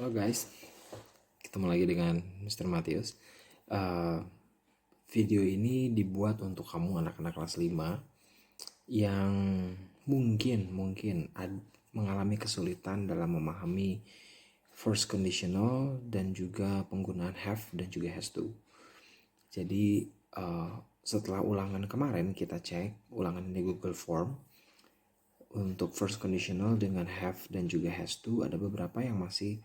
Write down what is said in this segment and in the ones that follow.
Halo guys, ketemu lagi dengan Mr. Matius. Eh, Video ini dibuat untuk kamu anak-anak kelas 5 yang mungkin mengalami kesulitan dalam memahami first conditional dan juga penggunaan have dan juga has to. Jadi setelah ulangan kemarin kita cek ulangan di Google Form untuk first conditional dengan have dan juga has to, ada beberapa yang masih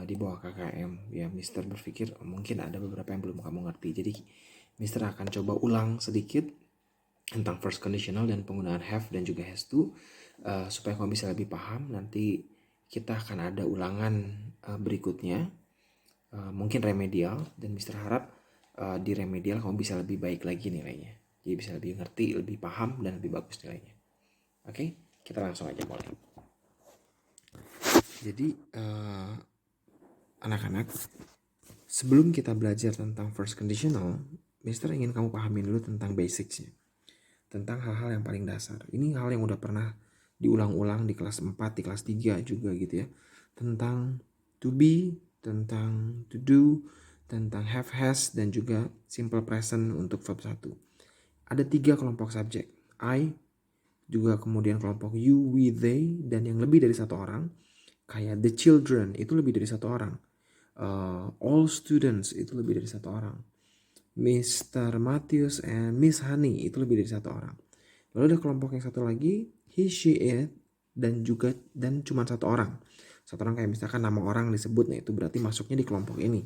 di bawah KKM ya. Mister berpikir mungkin ada beberapa yang belum kamu ngerti, jadi Mister akan coba ulang sedikit tentang first conditional dan penggunaan have dan juga has to, supaya kamu bisa lebih paham. Nanti kita akan ada ulangan berikutnya, mungkin remedial, dan Mister harap di remedial kamu bisa lebih baik lagi nilainya, jadi bisa lebih ngerti, lebih paham, dan lebih bagus nilainya. Oke, kita langsung aja mulai. Jadi anak-anak, sebelum kita belajar tentang first conditional, Mister ingin kamu pahamin dulu tentang basicsnya, tentang hal-hal yang paling dasar. Ini hal yang udah pernah diulang-ulang di kelas 4, di kelas 3 juga gitu ya. Tentang to be, tentang to do, tentang have, has, dan juga simple present untuk verb 1. Ada 3 kelompok subjek. I, juga kemudian kelompok you, we, they, dan yang lebih dari satu orang. Kayak the children itu lebih dari satu orang. All students itu lebih dari satu orang. Mr. Matthews and Miss Honey itu lebih dari satu orang. Lalu ada kelompok yang satu lagi, he, she, it, dan cuma satu orang. Satu orang kayak misalkan nama orang disebut, nah itu berarti masuknya di kelompok ini.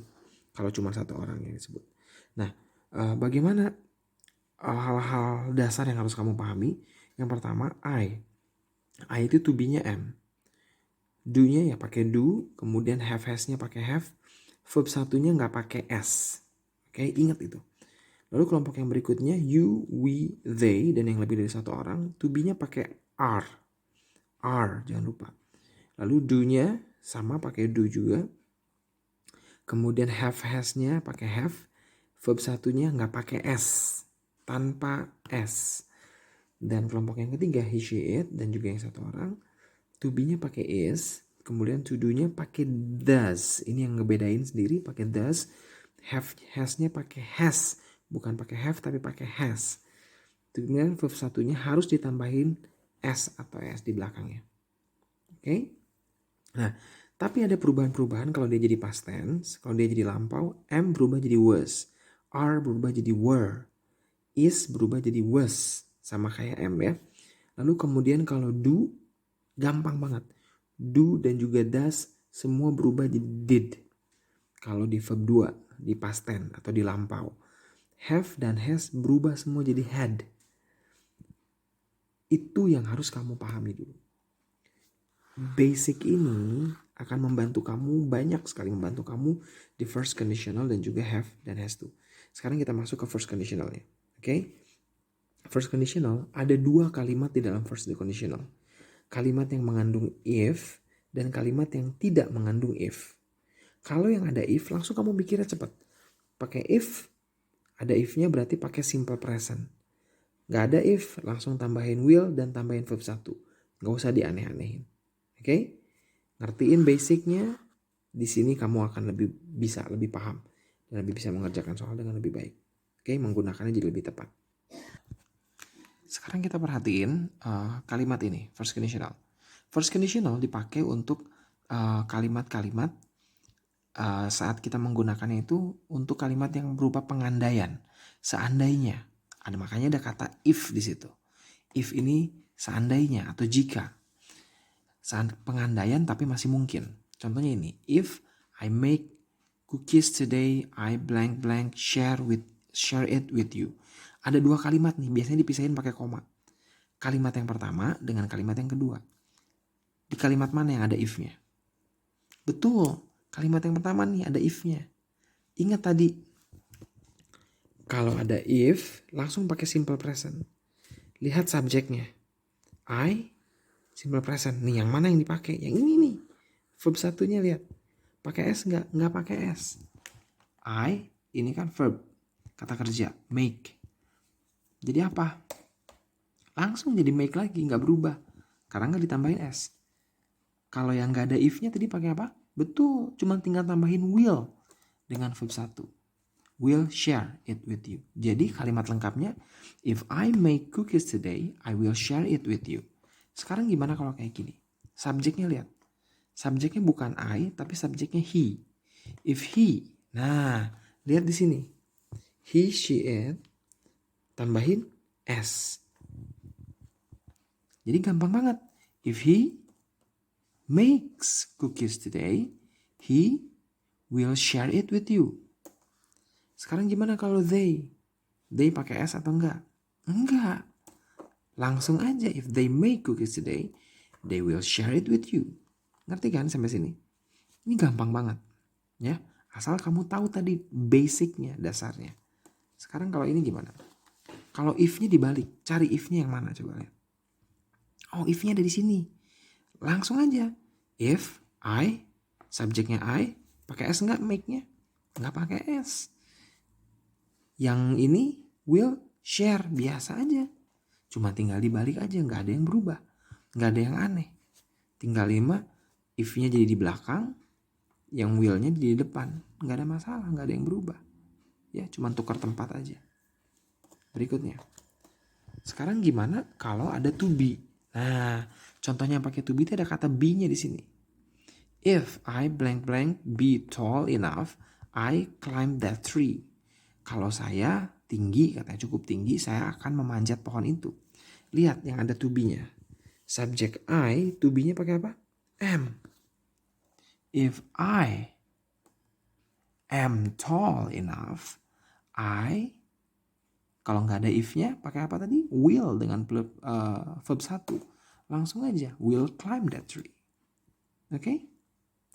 Kalau cuma satu orang yang disebut. Nah, bagaimana hal-hal dasar yang harus kamu pahami? Yang pertama, I itu to be-nya am. Do-nya ya pakai do, kemudian have, has-nya pakai have, verb satunya nggak pakai s. Oke, ingat itu. Lalu kelompok yang berikutnya you, we, they, dan yang lebih dari satu orang, to be-nya pakai are, jangan lupa. Lalu do-nya sama pakai do juga. Kemudian have, has-nya pakai have, verb satunya nggak pakai s, tanpa s. Dan kelompok yang ketiga he, she, it, dan juga yang satu orang, to be-nya pakai is, kemudian to do-nya pakai does. Ini yang ngebedain sendiri, pakai does. Have, has-nya pakai has, bukan pakai have tapi pakai has. Kemudian verb satunya harus ditambahin s atau s di belakangnya. Oke? Nah, tapi ada perubahan-perubahan kalau dia jadi past tense, kalau dia jadi lampau, am berubah jadi was, are berubah jadi were, is berubah jadi was, sama kayak am ya. Lalu kemudian kalau do, gampang banget. Do dan juga does semua berubah jadi did. Kalau di verb 2, di past tense atau di lampau. Have dan has berubah semua jadi had. Itu yang harus kamu pahami dulu. Basic ini akan membantu kamu, banyak sekali membantu kamu di first conditional dan juga have dan has to. Sekarang kita masuk ke first conditionalnya. Oke? First conditional ada 2 kalimat di dalam first conditional. Kalimat yang mengandung if dan kalimat yang tidak mengandung if. Kalau yang ada if, langsung kamu mikirnya cepat. Pakai if, ada if-nya berarti pakai simple present. Gak ada if, langsung tambahin will dan tambahin verb 1. Gak usah dianeh-anehin. Oke? Ngertiin basicnya, di sini kamu akan lebih paham dan lebih bisa mengerjakan soal dengan lebih baik. Oke, menggunakannya jadi lebih tepat. Sekarang kita perhatiin kalimat ini, first conditional. First conditional dipakai untuk kalimat-kalimat saat kita menggunakannya itu untuk kalimat yang berupa pengandaian. Seandainya, makanya ada kata if di situ. If ini seandainya atau jika. Pengandaian tapi masih mungkin. Contohnya ini, if I make cookies today, I blank blank share it with you. Ada 2 kalimat nih, biasanya dipisahin pakai koma. Kalimat yang pertama dengan kalimat yang kedua. Di kalimat mana yang ada if-nya? Betul, kalimat yang pertama nih ada if-nya. Ingat tadi, kalau ada if, langsung pakai simple present. Lihat subjeknya. I, simple present. Nih yang mana yang dipakai? Yang ini nih. Verb satunya lihat. Pakai s nggak? Nggak pakai s. I, ini kan verb. Kata kerja, make. Jadi apa? Langsung jadi make lagi, nggak berubah. Karena nggak ditambahin s. Kalau yang nggak ada if-nya tadi pakai apa? Betul, cuma tinggal tambahin will dengan verb 1. Will share it with you. Jadi kalimat lengkapnya, if I make cookies today, I will share it with you. Sekarang gimana kalau kayak gini? Subjeknya lihat. Subjeknya bukan I, tapi subjeknya he. If he, nah lihat di sini. He, she, it, tambahin s. Jadi gampang banget. If he makes cookies today, he will share it with you. Sekarang gimana kalau they? They pakai s atau enggak? Enggak. Langsung aja, if they make cookies today, they will share it with you. Ngerti kan sampai sini? Ini gampang banget. Ya, asal kamu tahu tadi basicnya, dasarnya. Sekarang kalau ini gimana? Kalau if-nya dibalik, cari if-nya yang mana coba lihat. Oh, if-nya ada di sini. Langsung aja. If I, subjeknya I, pakai s enggak make-nya? Enggak pakai s. Yang ini will share, biasa aja. Cuma tinggal dibalik aja, nggak ada yang berubah. Nggak ada yang aneh. Tinggal 5, if-nya jadi di belakang, yang will-nya di depan. Nggak ada masalah, nggak ada yang berubah. Ya, cuma tukar tempat aja. Berikutnya. Sekarang gimana kalau ada to be? Nah, contohnya pakai to be itu ada kata be-nya di sini. If I blank blank be tall enough, I climb that tree. Kalau saya tinggi, katanya cukup tinggi, saya akan memanjat pohon itu. Lihat yang ada to be-nya. Subjek I, to be-nya pakai apa? Am. If I am tall enough, I, kalau nggak ada if-nya, pakai apa tadi? Will dengan verb 1. Langsung aja, will climb that tree. Oke?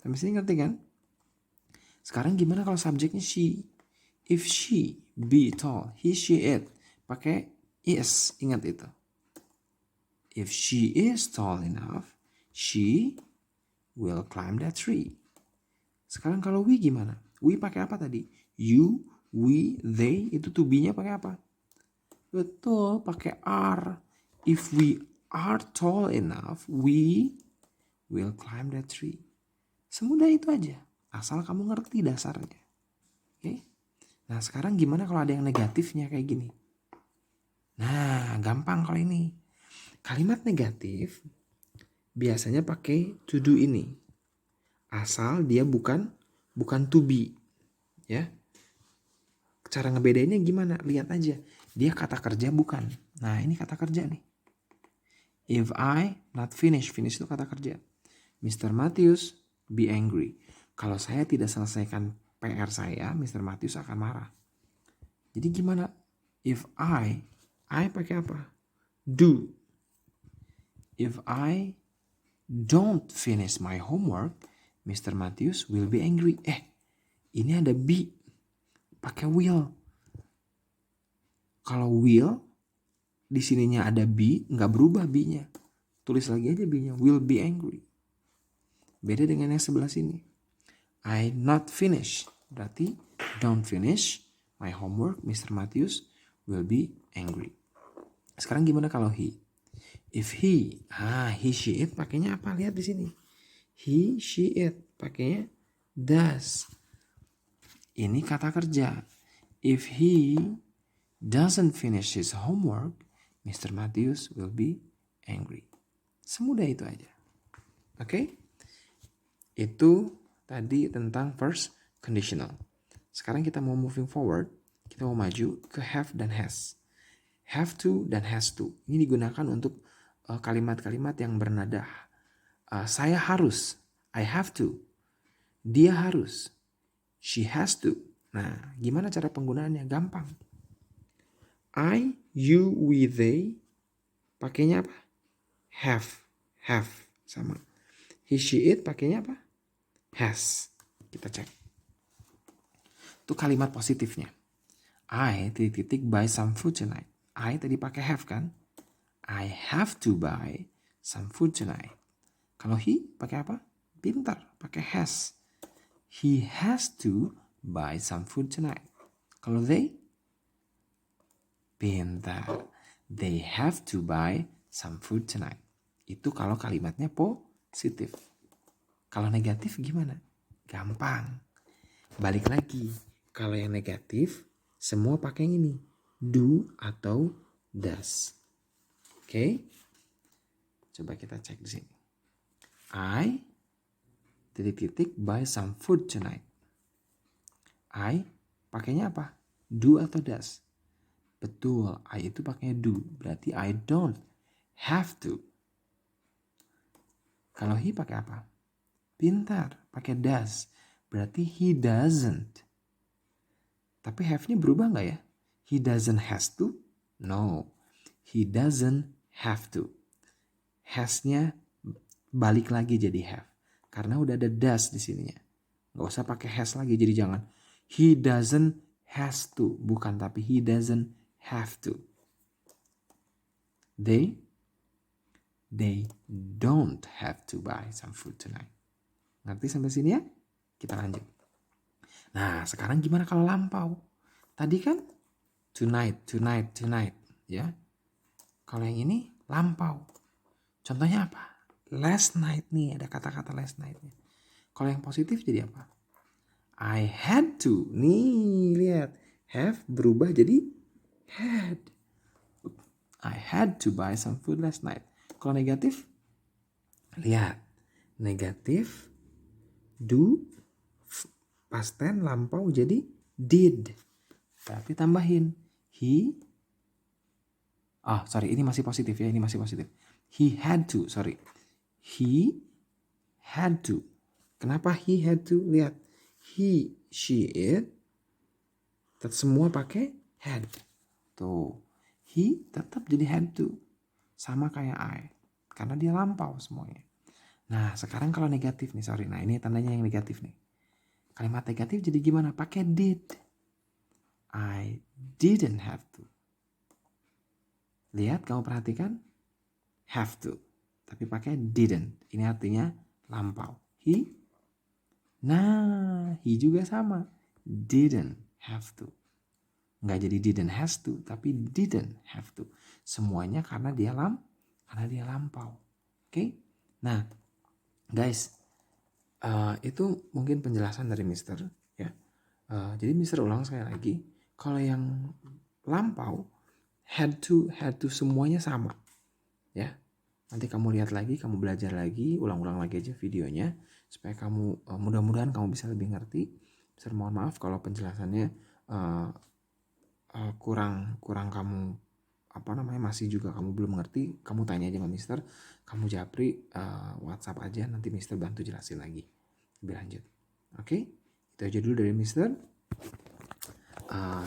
Sampai sini ngerti kan? Sekarang gimana kalau subjeknya she? If she be tall, he, she, it. Pakai is, ingat itu. If she is tall enough, she will climb that tree. Sekarang kalau we gimana? We pakai apa tadi? You, we, they, itu to be-nya pakai apa? Betul, pakai are. If we are tall enough, we will climb that tree. Semudah itu aja, asal kamu ngerti dasarnya. Oke? Nah, sekarang gimana kalau ada yang negatifnya kayak gini? Nah, gampang kalau ini. Kalimat negatif biasanya pakai to do ini. Asal dia bukan to be. Ya. Cara ngebedainnya gimana? Lihat aja. Dia kata kerja bukan. Nah, ini kata kerja nih. If I not finish itu kata kerja. Mr. Matthews be angry. Kalau saya tidak selesaikan PR saya, Mr. Matthews akan marah. Jadi gimana? If I pakai apa? Do. If I don't finish my homework, Mr. Matthews will be angry. Ini ada be. Pakai will. Kalau will, di sininya ada be, nggak berubah be-nya. Tulis lagi aja be-nya. Will be angry. Beda dengan yang sebelah sini. I not finish. Berarti don't finish my homework, Mr. Matthews will be angry. Sekarang gimana kalau he? If he, she, it pakainya apa? Lihat di sini. He, she, it pakainya does. Ini kata kerja. If he doesn't finish his homework, Mr. Matthews will be angry. Semudah itu aja. Oke? Itu tadi tentang first conditional. Sekarang kita mau moving forward. Kita mau maju ke have dan has. Have to dan has to. Ini digunakan untuk kalimat-kalimat yang bernada saya harus. I have to. Dia harus. She has to. Nah, gimana cara penggunaannya? Gampang. I, you, we, they. Pakainya apa? Have. Sama. He, she, it pakainya apa? Has. Kita cek. Itu kalimat positifnya. I buy some food tonight. I tadi pakai have kan? I have to buy some food tonight. Kalau he pakai apa? Pintar, pakai has. He has to buy some food tonight. Kalau they? Pintar. They have to buy some food tonight. Itu kalau kalimatnya positif. Kalau negatif gimana? Gampang. Balik lagi. Kalau yang negatif, semua pakai yang ini. Do atau does. Oke? Coba kita cek di sini. I titik-titik buy some food tonight. I pakainya apa? Do atau does? Betul, I itu pakainya do. Berarti I don't have to. Kalau he pakai apa? Pintar, pakai does. Berarti he doesn't. Tapi have-nya berubah nggak ya? He doesn't has to? No, he doesn't have to. Has-nya balik lagi jadi have. Karena udah ada does di sininya. Nggak usah pakai has lagi, jadi jangan. He doesn't has to. Bukan, tapi he doesn't have to. They don't have to buy some food tonight. Ngerti sampai sini ya? Kita lanjut. Nah, sekarang gimana kalau lampau? Tadi kan tonight, ya. Kalau yang ini lampau. Contohnya apa? Last night nih, ada kata-kata last night-nya. Kalau yang positif jadi apa? I had to. Nih, lihat. Have berubah jadi had. I had to buy some food last night. Kalau negatif, lihat. Negatif, do, past tense lampau jadi did. Tapi tambahin he. Ini masih positif ya, ini masih positif. He had to. Kenapa he had to? Lihat. He, she, it. Semua pakai had. Tuh. He tetap jadi had to. Sama kayak I. Karena dia lampau semuanya. Nah, sekarang kalau negatif nih, Nah, ini tandanya yang negatif nih. Kalimat negatif jadi gimana? Pakai did. I didn't have to. Lihat, kamu perhatikan. Have to. Tapi pakai didn't. Ini artinya lampau. He. Nah, he juga sama. Didn't have to. Nggak jadi didn't has to, tapi didn't have to. Semuanya karena dia lampau. Oke? Nah, guys, itu mungkin penjelasan dari Mister. Ya. Jadi Mister ulang sekali lagi. Kalau yang lampau, had to semuanya sama. Ya. Nanti kamu lihat lagi, kamu belajar lagi, ulang-ulang lagi aja videonya supaya kamu mudah-mudahan kamu bisa lebih ngerti. Mister mohon maaf kalau penjelasannya kurang kamu masih juga kamu belum ngerti. Kamu tanya aja sama Mister, kamu japri WhatsApp aja, nanti Mister bantu jelasin lagi lebih lanjut. Oke? Itu aja dulu dari Mister.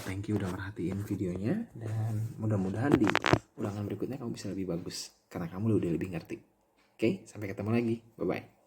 Thank you udah merhatiin videonya, dan mudah-mudahan di ulangan berikutnya kamu bisa lebih bagus karena kamu udah lebih ngerti. Oke, sampai ketemu lagi. Bye-bye.